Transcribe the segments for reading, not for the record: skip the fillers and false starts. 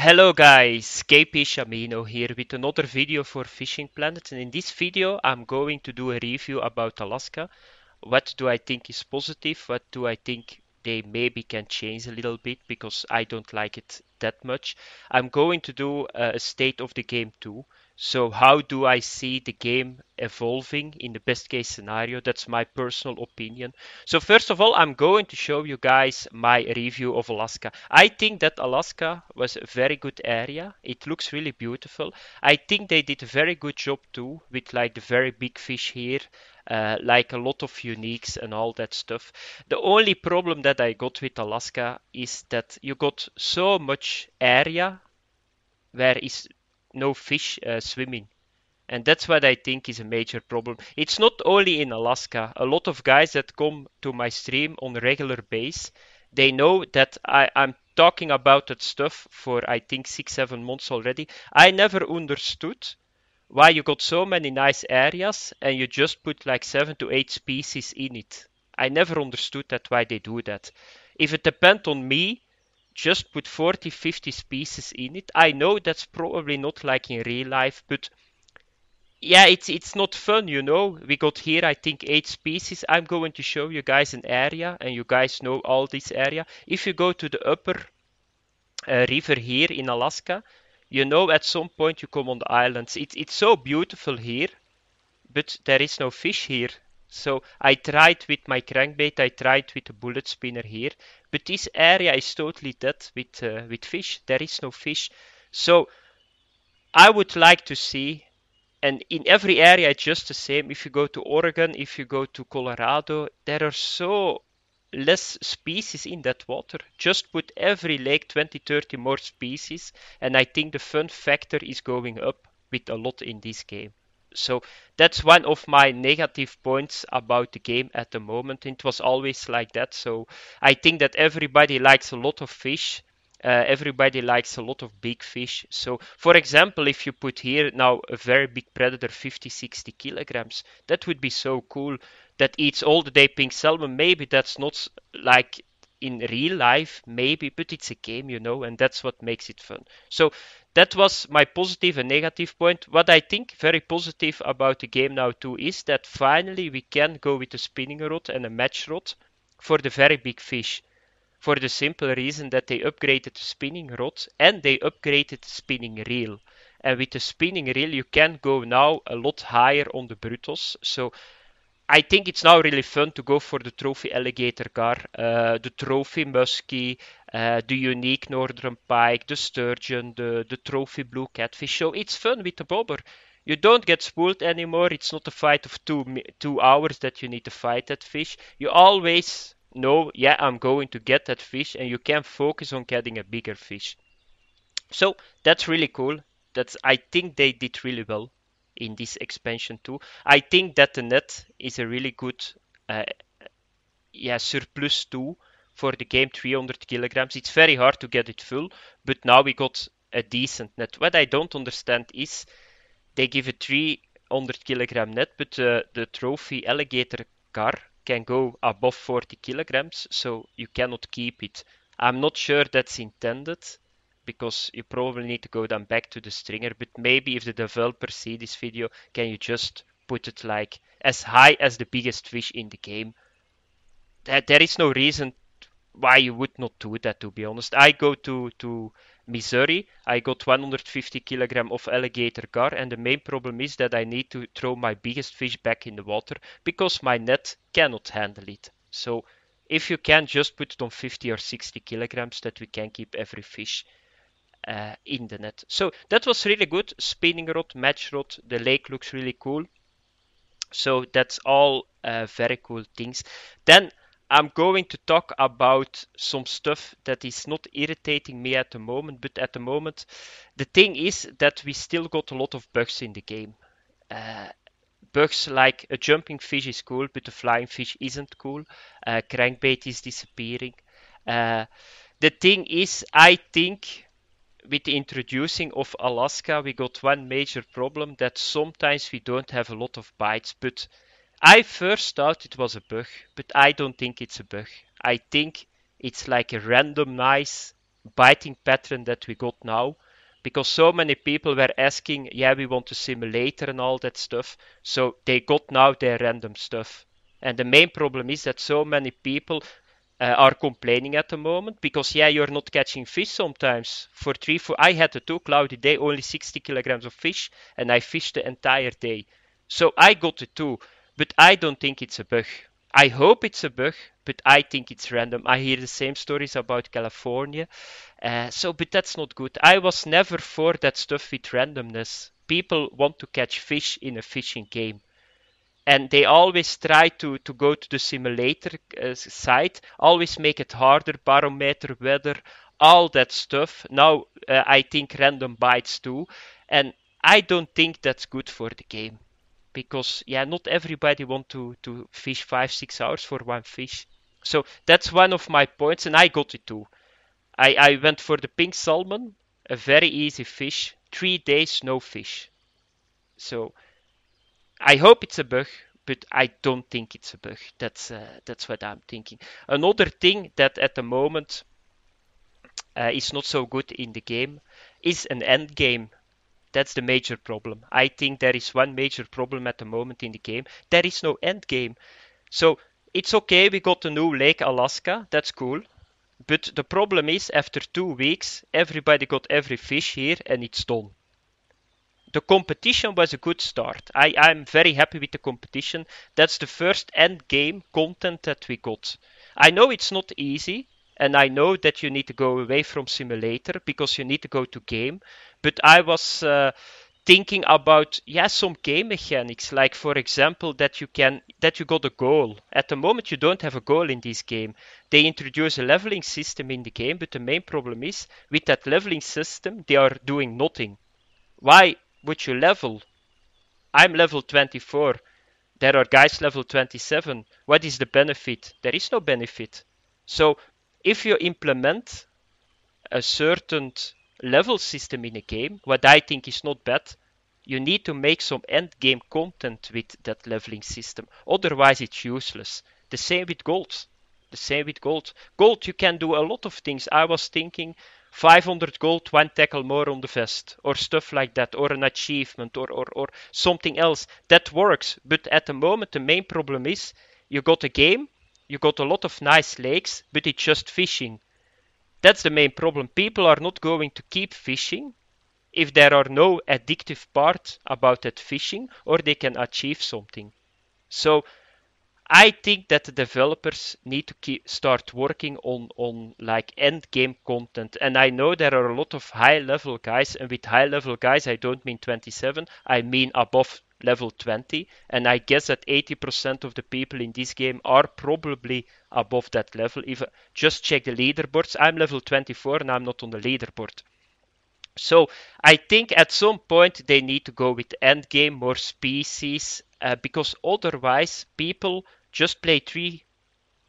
Hello guys, KpShamino here with another video for Fishing Planet, and in this video I'm going to do a review about Alaska. What do I think is positive? What do I think they maybe can change a little bit because I don't like it that much. I'm going to do a state of the game too. So how do I see the game evolving in the best case scenario? That's my personal opinion. So first of all, I'm going to show you guys my review of Alaska. I think that Alaska was a very good area. It looks really beautiful. I think they did a very good job too with like the very big fish here. Like a lot of uniques and all that stuff. The only problem that I got with Alaska is that you got so much area where is no fish swimming. And that's what I think is a major problem. It's not only in Alaska. A lot of guys that come to my stream on a regular base, they know that I'm talking about that stuff for I think 6, 7 months already. I never understood why you got so many nice areas and you just put like 7 to 8 species in it. I never understood that why they do that. If it depends on me, just put 40, 50 species in it. I know that's probably not like in real life, but yeah, it's not fun, you know. We got here, I think, 8 species. I'm going to show you guys an area, and you guys know all this area. If you go to the upper river here in Alaska, you know at some point you come on the islands. It's so beautiful here, but there is no fish here. So I tried with my crankbait, I tried with a bullet spinner here, but this area is totally dead with fish. There is no fish. So I would like to see, and in every area it's just the same. If you go to Oregon, if you go to Colorado, there are so less species in that water. Just put every lake 20, 30 more species, and I think the fun factor is going up with a lot in this game. So that's one of my negative points about the game at the moment. It was always like that. So I think that everybody likes a lot of fish. Everybody likes a lot of big fish. So, for example, if you put here now a very big predator, 50, 60 kilograms, that would be so cool. That eats all the day pink salmon. Maybe that's not like in real life, maybe, but it's a game, you know, and that's what makes it fun. So that was my positive and negative point. What I think very positive about the game now too is that finally we can go with a spinning rod and a match rod for the very big fish. For the simple reason that they upgraded the spinning rod and they upgraded the spinning reel. And with the spinning reel you can go now a lot higher on the Brutos. So I think it's now really fun to go for the trophy alligator gar, the trophy muskie, the unique northern pike, the sturgeon, the trophy blue catfish. So it's fun with the bobber. You don't get spooled anymore. It's not a fight of 2 hours that you need to fight that fish. You always know, yeah, I'm going to get that fish, and you can focus on getting a bigger fish. So that's really cool. I think they did really well in this expansion too. I think that the net is a really good uh, surplus too for the game, 300 kilograms. It's very hard to get it full, but now we got a decent net. What I don't understand is they give a 300 kilogram net, but the trophy alligator car can go above 40 kilograms, so you cannot keep it. I'm not sure that's intended because you probably need to go then back to the stringer, but maybe if the developers see this video, can you just put it like as high as the biggest fish in the game? There is no reason why you would not do that, to be honest. I go to Missouri, I got 150 kilogram of alligator gar, and the main problem is that I need to throw my biggest fish back in the water because my net cannot handle it. So if you can just put it on 50 or 60 kilograms, that we can keep every fish in the net. So that was really good. Spinning rod, match rod, the lake looks really cool. So that's all very cool things. Then I'm going to talk about some stuff that is not irritating me at the moment, but at the moment the thing is that we still got a lot of bugs in the game. Uh, Bugs like a jumping fish is cool, but a flying fish isn't cool. Crankbait is disappearing. Uh, the thing is, I think with the introducing of Alaska, we got one major problem that sometimes we don't have a lot of bites. But I first thought it was a bug, but I don't think it's a bug. I think it's like a randomized biting pattern that we got now, because so many people were asking, yeah, we want a simulator and all that stuff. So they got now their random stuff. And the main problem is that so many people are complaining at the moment because, yeah, you're not catching fish sometimes. For 3, 4, I had a 2 cloudy day, only 60 kilograms of fish, and I fished the entire day. So I got it too, but I don't think it's a bug. I hope it's a bug, but I think it's random. I hear the same stories about California. But that's not good. I was never for that stuff with randomness. People want to catch fish in a fishing game. And they always try to go to the simulator site, always make it harder, barometer, weather, all that stuff. Now I think random bites too. And I don't think that's good for the game. Because, yeah, not everybody want to fish 5, 6 hours for one fish. So that's one of my points, and I got it too. I went for the pink salmon, a very easy fish, 3 days no fish. So I hope it's a bug, but I don't think it's a bug. That's what I'm thinking. Another thing that at the moment is not so good in the game is an end game. That's the major problem. I think there is one major problem at the moment in the game. There is no end game. So it's okay, we got a new Lake Alaska. That's cool. But the problem is, after 2 weeks, everybody got every fish here and it's done. The competition was a good start. I'm very happy with the competition. That's the first end game content that we got. I know it's not easy, and I know that you need to go away from simulator because you need to go to game. But I was thinking about, yeah, some game mechanics, like for example that you got a goal. At the moment you don't have a goal in this game. They introduce a leveling system in the game, but the main problem is with that leveling system they are doing nothing. Why would you level? I'm level 24. There are guys level 27. What is the benefit? There is no benefit. So if you implement a certain level system in a game, what I think is not bad, you need to make some end game content with that leveling system. Otherwise, it's useless. The same with gold. The same with gold. Gold, you can do a lot of things. I was thinking 500 gold, one tackle more on the vest, or stuff like that, or an achievement, or something else. That works. But at the moment, the main problem is you got a game, you got a lot of nice lakes, but it's just fishing. That's the main problem. People are not going to keep fishing if there are no addictive parts about that fishing or they can achieve something. So I think that the developers need to start working on like end game content. And I know there are a lot of high level guys, and with high level guys I don't mean 27, I mean above level 20. And I guess that 80% of the people in this game are probably above that level. If just check the leaderboards, I'm level 24 and I'm not on the leaderboard. So I think at some point they need to go with end game, more species, because otherwise people just play 2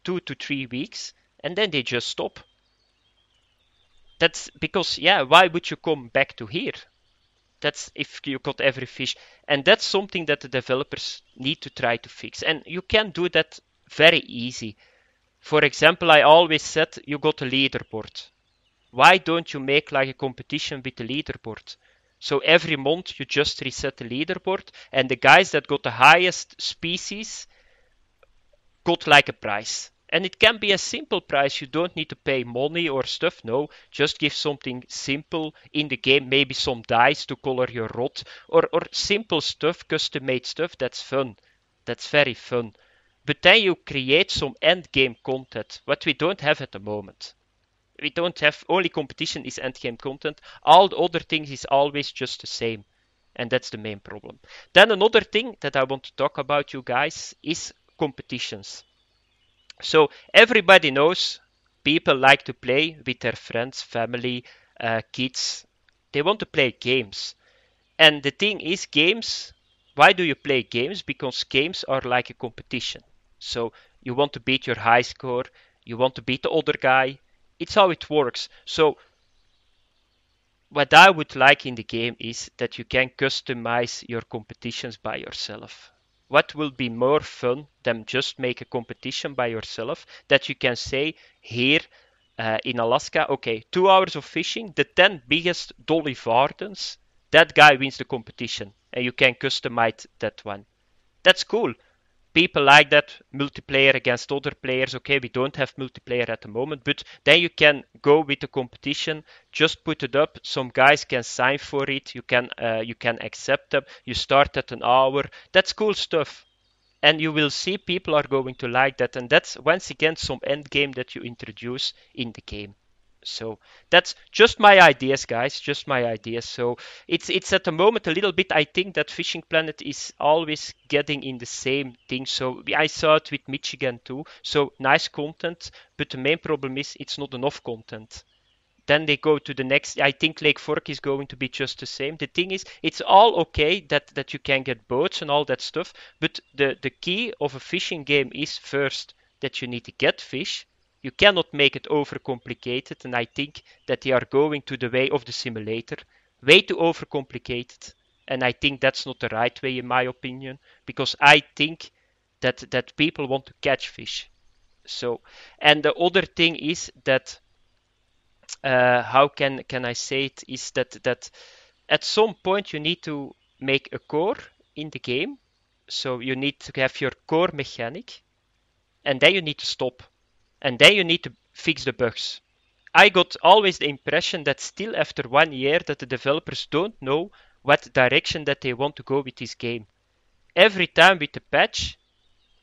to 3 weeks and then they just stop. That's because, yeah, why would you come back to here? That's if you got every fish. And that's something that the developers need to try to fix. And you can do that very easy. For example, I always said you got a leaderboard. Why don't you make like a competition with the leaderboard? So every month you just reset the leaderboard and the guys that got the highest species got like a prize. And it can be a simple price. You don't need to pay money or stuff. No, just give something simple in the game. Maybe some dice to color your rod or simple stuff, custom made stuff. That's fun. That's very fun. But then you create some end game content, what we don't have at the moment. We don't have, only competition is end game content. All the other things is always just the same. And that's the main problem. Then another thing that I want to talk about, you guys, is competitions. So everybody knows people like to play with their friends, family, kids. They want to play games. And the thing is, games, why do you play games? Because games are like a competition. So you want to beat your high score, you want to beat the other guy. It's how it works. So what I would like in the game is that you can customize your competitions by yourself. What will be more fun than just make a competition by yourself that you can say, here, in Alaska, okay, 2 hours of fishing, the 10 biggest dolly vardens, that guy wins the competition, and you can customize that one. That's cool. People like that multiplayer against other players. Okay, we don't have multiplayer at the moment, but then you can go with the competition. Just put it up. Some guys can sign for it. You can accept them. You start at an hour. That's cool stuff. And you will see people are going to like that. And that's once again some end game that you introduce in the game. So that's just my ideas, guys. Just my ideas. So it's at the moment a little bit. I think that Fishing Planet is always getting in the same thing. So I saw it with Michigan too. So nice content, but the main problem is it's not enough content. Then they go to the next. I think Lake Fork is going to be just the same. The thing is, it's all okay that you can get boats and all that stuff, but the key of a fishing game is first that you need to get fish. You cannot make it overcomplicated, and I think that they are going to the way of the simulator, way too overcomplicated, and I think that's not the right way in my opinion, because I think that people want to catch fish. So, and the other thing is that how can I say it is that at some point you need to make a core in the game. So you need to have your core mechanic, and then you need to stop, and then you need to fix the bugs. I got always the impression that still after 1 year that the developers don't know what direction that they want to go with this game. Every time with the patch,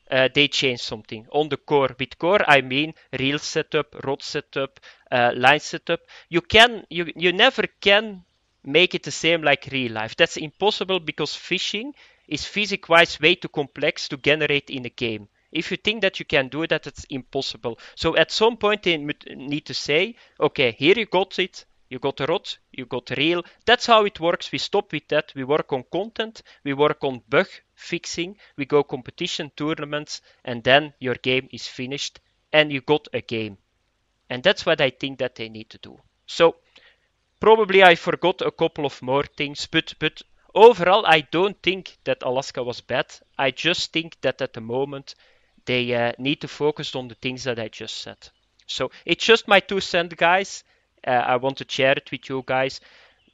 they change something on the core. With core, I mean reel setup, rod setup, line setup. You never can make it the same like real life. That's impossible because fishing is physics-wise way too complex to generate in a game. If you think that you can do that, it's impossible. So at some point they need to say, okay, here you got it. You got the rod, you got the reel. That's how it works. We stop with that. We work on content, we work on bug fixing, we go competition tournaments, and then your game is finished and you got a game. And that's what I think that they need to do. So probably I forgot a couple of more things, but overall I don't think that Alaska was bad. I just think that at the moment they need to focus on the things that I just said. So it's just my 2 cents, guys. I want to share it with you guys.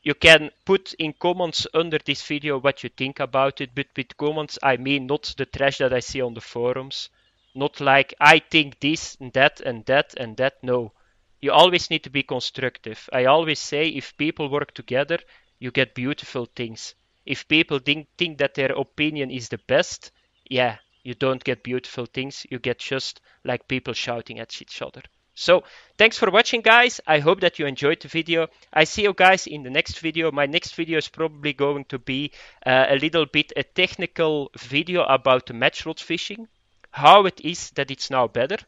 You can put in comments under this video what you think about it, but with comments I mean not the trash that I see on the forums. Not like I think this and that and that and that. No. You always need to be constructive. I always say if people work together, you get beautiful things. If people think that their opinion is the best, yeah, you don't get beautiful things. You get just like people shouting at each other. So thanks for watching, guys. I hope that you enjoyed the video. I see you guys in the next video. My next video is probably going to be a little bit a technical video about the match rod fishing, how it is that it's now better.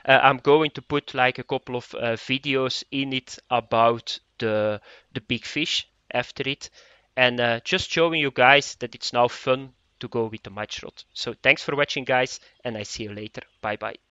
I'm going to put like a couple of videos in it about the big fish after it, and just showing you guys that it's now fun to go with the match rod. So thanks for watching, guys, and I see you later. Bye bye.